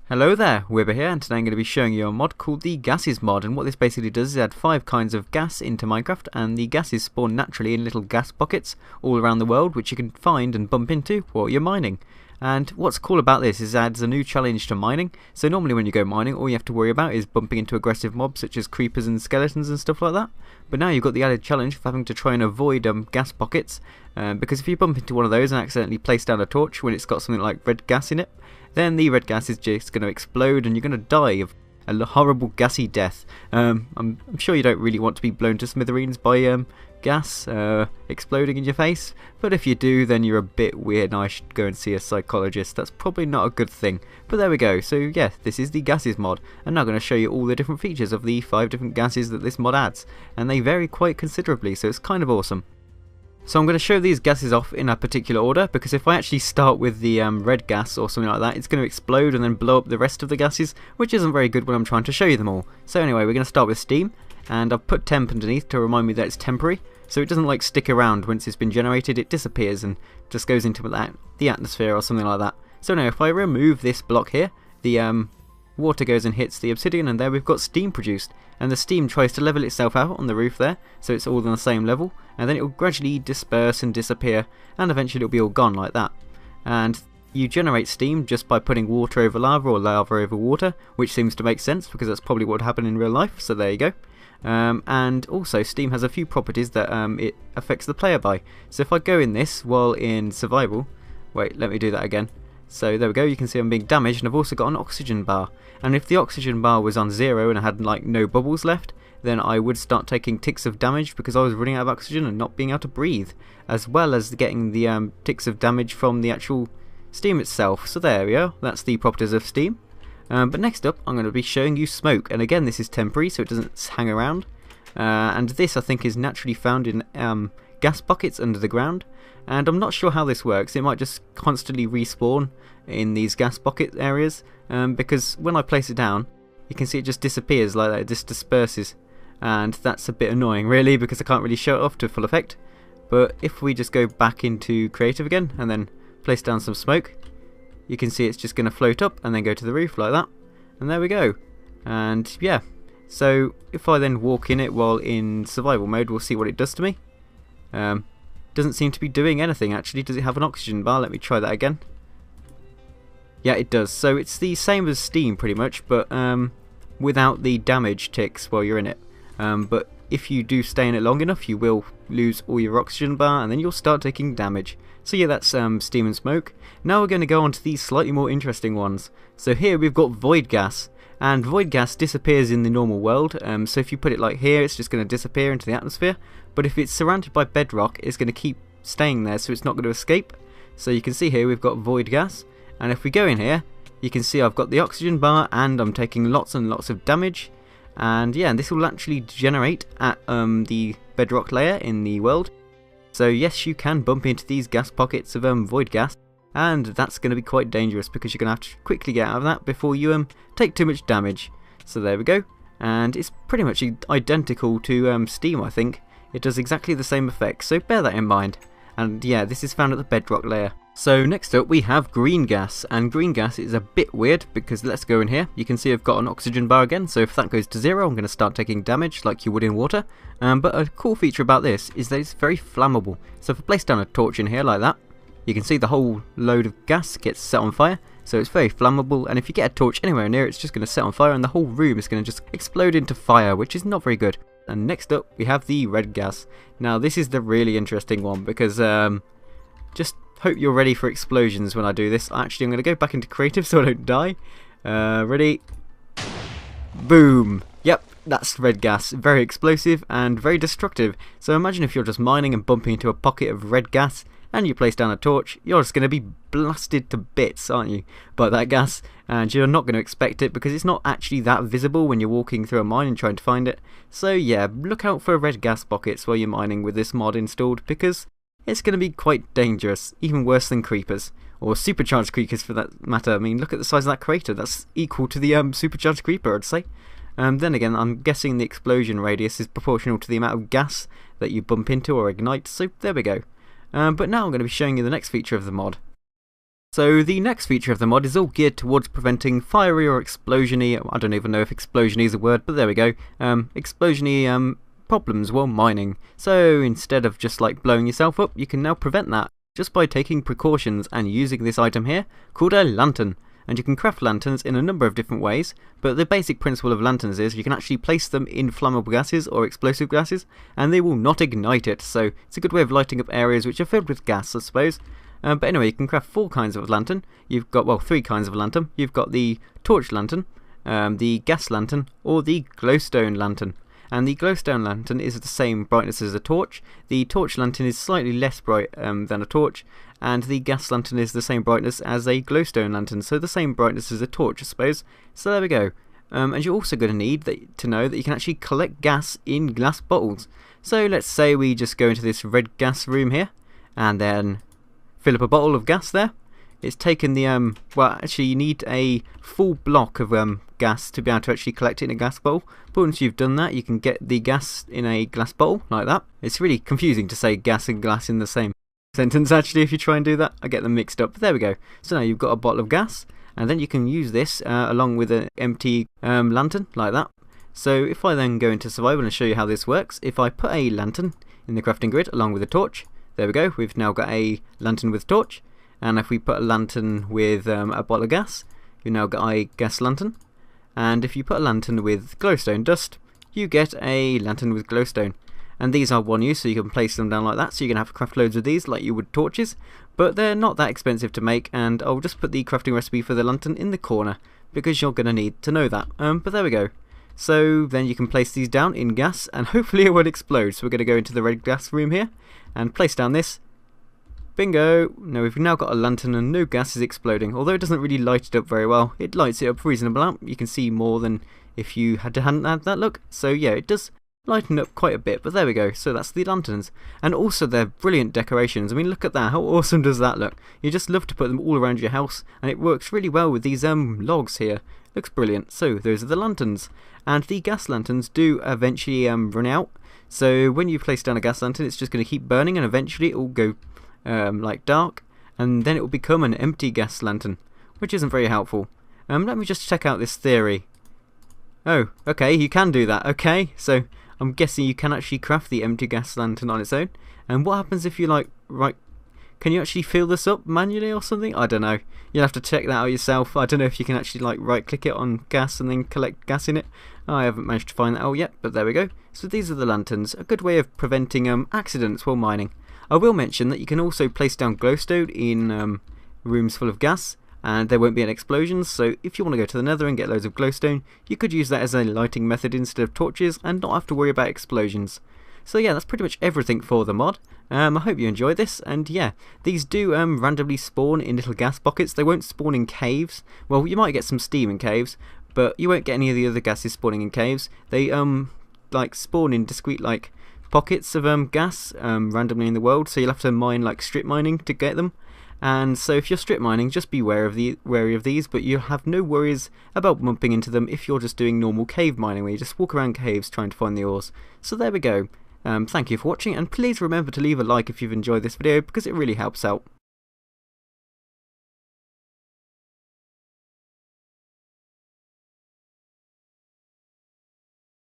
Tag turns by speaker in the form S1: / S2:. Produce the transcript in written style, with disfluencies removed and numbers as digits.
S1: Hello there, Wibber here, and today I'm going to be showing you a mod called the gases mod, and what this basically does is add 5 kinds of gas into Minecraft, and the gases spawn naturally in little gas pockets all around the world which you can find and bump into while you're mining. And what's cool about this is it adds a new challenge to mining. So normally when you go mining, all you have to worry about is bumping into aggressive mobs such as creepers and skeletons and stuff like that. But now you've got the added challenge of having to try and avoid gas pockets, because if you bump into one of those and accidentally place down a torch when it's got something like red gas in it, then the red gas is just going to explode and you're going to die of a horrible gassy death. I'm sure you don't really want to be blown to smithereens by gas exploding in your face, but if you do, then you're a bit weird and I should go and see a psychologist. That's probably not a good thing. But there we go. So yeah, this is the gases mod, and now I'm going to show you all the different features of the 5 different gases that this mod adds, and they vary quite considerably, so it's kind of awesome. So I'm going to show these gases off in a particular order, because if I actually start with the red gas or something like that, it's going to explode and then blow up the rest of the gases, which isn't very good when I'm trying to show you them all. So anyway, we're going to start with steam, and I've put temp underneath to remind me that it's temporary, so it doesn't like stick around. Once it's been generated, it disappears and just goes into the atmosphere or something like that. So now if I remove this block here, the water goes and hits the obsidian, and there we've got steam produced, and the steam tries to level itself out on the roof there, so it's all on the same level, and then it will gradually disperse and disappear, and eventually it'll be all gone like that. And you generate steam just by putting water over lava or lava over water, which seems to make sense because that's probably what would happen in real life, so there you go. And also steam has a few properties that it affects the player by. So if I go in this while in survival, wait, let me do that again. So there we go, you can see I'm being damaged, and I've also got an oxygen bar. And if the oxygen bar was on 0 and I had like no bubbles left, then I would start taking ticks of damage because I was running out of oxygen and not being able to breathe, as well as getting the ticks of damage from the actual steam itself. So there we go, that's the properties of steam. But next up I'm going to be showing you smoke, and again this is temporary so it doesn't hang around, and this I think is naturally found in gas buckets under the ground, and I'm not sure how this works. It might just constantly respawn in these gas bucket areas, because when I place it down you can see it just disappears like that, it just disperses, and that's a bit annoying really because I can't really show it off to full effect. But if we just go back into creative again and then place down some smoke, you can see it's just going to float up and then go to the roof like that, and there we go. And yeah, so if I then walk in it while in survival mode, we'll see what it does to me. Doesn't seem to be doing anything actually. Does it have an oxygen bar? Let me try that again. Yeah, it does. So it's the same as steam pretty much, but without the damage ticks while you're in it. But if you do stay in it long enough, you will lose all your oxygen bar and then you'll start taking damage. So yeah, that's steam and smoke. Now we're going to go on to these slightly more interesting ones. So here we've got void gas, and void gas disappears in the normal world. So if you put it like here, it's just going to disappear into the atmosphere, but if it's surrounded by bedrock, it's going to keep staying there, so it's not going to escape. So you can see here we've got void gas, and if we go in here you can see I've got the oxygen bar and I'm taking lots and lots of damage. And yeah, this will actually generate at the bedrock layer in the world. So yes, you can bump into these gas pockets of void gas, and that's going to be quite dangerous because you're going to have to quickly get out of that before you take too much damage. So there we go, and it's pretty much identical to steam. I think it does exactly the same effect, so bear that in mind. And yeah, this is found at the bedrock layer. So next up we have green gas, and green gas is a bit weird because let's go in here. You can see I've got an oxygen bar again, so if that goes to 0 I'm going to start taking damage like you would in water. But a cool feature about this is that it's very flammable. So if I place down a torch in here like that, you can see the whole load of gas gets set on fire, so it's very flammable, and if you get a torch anywhere near it, it's just going to set on fire and the whole room is going to just explode into fire, which is not very good. And next up we have the red gas. Now this is the really interesting one because just hope you're ready for explosions when I do this. Actually, I'm going to go back into creative so I don't die. Ready? Boom! Yep, that's red gas. Very explosive and very destructive. So imagine if you're just mining and bumping into a pocket of red gas and you place down a torch, you're just going to be blasted to bits, aren't you, by that gas, and you're not going to expect it because it's not actually that visible when you're walking through a mine and trying to find it. So yeah, look out for red gas pockets while you're mining with this mod installed, because it's going to be quite dangerous, even worse than creepers, or supercharged creepers for that matter. I mean, look at the size of that crater, that's equal to the supercharged creeper, I'd say. Then again, I'm guessing the explosion radius is proportional to the amount of gas that you bump into or ignite, so there we go. But now I'm going to be showing you the next feature of the mod. So the next feature of the mod is all geared towards preventing fiery or explosiony, I don't even know if explosiony is a word, but there we go, explosiony problems while mining. So instead of just like blowing yourself up, you can now prevent that just by taking precautions and using this item here called a lantern. And you can craft lanterns in a number of different ways, but the basic principle of lanterns is you can actually place them in flammable gases or explosive gases and they will not ignite it, so it's a good way of lighting up areas which are filled with gas, I suppose. But anyway, you can craft 4 kinds of lantern. You've got, well, 3 kinds of lantern. You've got the torch lantern, the gas lantern, or the glowstone lantern. And the glowstone lantern is the same brightness as a torch. The torch lantern is slightly less bright than a torch, and the gas lantern is the same brightness as a glowstone lantern, so the same brightness as a torch, I suppose. So there we go. And you're also going to need to know that you can actually collect gas in glass bottles. So let's say we just go into this red gas room here, and then fill up a bottle of gas there. It's taken the, well, actually you need a full block of gas to be able to actually collect it in a gas bowl. But once you've done that, you can get the gas in a glass bowl, like that. It's really confusing to say gas and glass in the same sentence, actually, if you try and do that. I get them mixed up, but there we go. So now you've got a bottle of gas, and then you can use this along with an empty lantern, like that. So if I then go into survival and show you how this works, if I put a lantern in the crafting grid along with a torch, there we go, we've now got a lantern with torch. And if we put a lantern with a bottle of gas, you now get a gas lantern. And if you put a lantern with glowstone dust, you get a lantern with glowstone. And these are one use, so you can place them down like that, so you're going to have to craft loads of these like you would torches. But they're not that expensive to make, and I'll just put the crafting recipe for the lantern in the corner, because you're going to need to know that. But there we go. So then you can place these down in gas, and hopefully it won't explode. So we're going to go into the red gas room here, and place down this. Bingo! Now we've now got a lantern and no gas is exploding, although it doesn't really light it up very well. It lights it up a reasonable amount. You can see more than if you hadn't had that look. So yeah, it does lighten up quite a bit, but there we go. So that's the lanterns. And also they're brilliant decorations. I mean, look at that. How awesome does that look? You just love to put them all around your house, and it works really well with these logs here. Looks brilliant. So those are the lanterns. And the gas lanterns do eventually run out. So when you place down a gas lantern, it's just going to keep burning, and eventually it will go like dark, and then it will become an empty gas lantern, which isn't very helpful. Let me just check out this theory. Oh, okay, you can do that. Okay, so I'm guessing you can actually craft the empty gas lantern on its own. And what happens if you like, can you actually fill this up manually or something? I don't know. You'll have to check that out yourself. I don't know if you can actually like right click it on gas and then collect gas in it. I haven't managed to find that out yet, but there we go. So these are the lanterns, a good way of preventing accidents while mining. I will mention that you can also place down glowstone in rooms full of gas, and there won't be any explosions, so if you want to go to the nether and get loads of glowstone, you could use that as a lighting method instead of torches and not have to worry about explosions. So yeah, that's pretty much everything for the mod. I hope you enjoyed this, and yeah, these do randomly spawn in little gas pockets. They won't spawn in caves. Well, you might get some steam in caves, but you won't get any of the other gases spawning in caves. They like spawn in discrete like pockets of gas randomly in the world, so you'll have to mine like strip mining to get them. And so if you're strip mining, just be wary of these, but you'll have no worries about bumping into them if you're just doing normal cave mining, where you just walk around caves trying to find the ores. So there we go. Thank you for watching, and please remember to leave a like if you've enjoyed this video, because it really helps out.